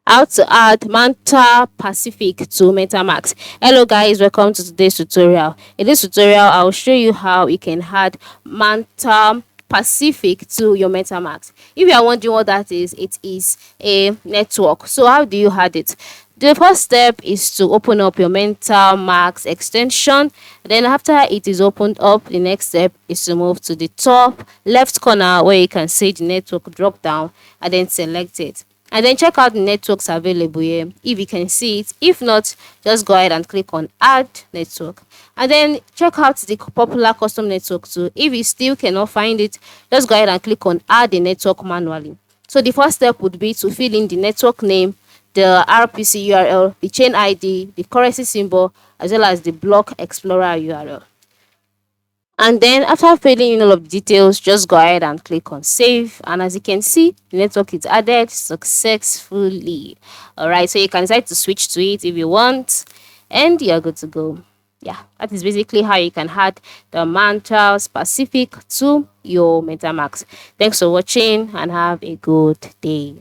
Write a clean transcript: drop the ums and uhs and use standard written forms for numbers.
How to add Manta Pacific to MetaMask. Hello guys, welcome to today's tutorial. In this tutorial, I'll show you how you can add Manta Pacific to your MetaMask. If you are wondering what that is, it is a network. So how do you add it? The first step is to open up your MetaMask extension. Then after it is opened up, the next step is to move to the top left corner where you can see the network drop down and then select it. And then check out the networks available here if you can see it. If not, just go ahead and click on add network, and then check out the popular custom network too. If you still cannot find it, just go ahead and click on add the network manually. So the first step would be to fill in the network name, the RPC URL, the chain ID, the currency symbol, as well as the block explorer URL. And then after filling in all of the details, just go ahead and click on save. And as you can see, the network is added successfully. All right, so you can decide to switch to it if you want, and you're good to go. Yeah, that is basically how you can add the Manta Pacific to your MetaMask. Thanks for watching and have a good day.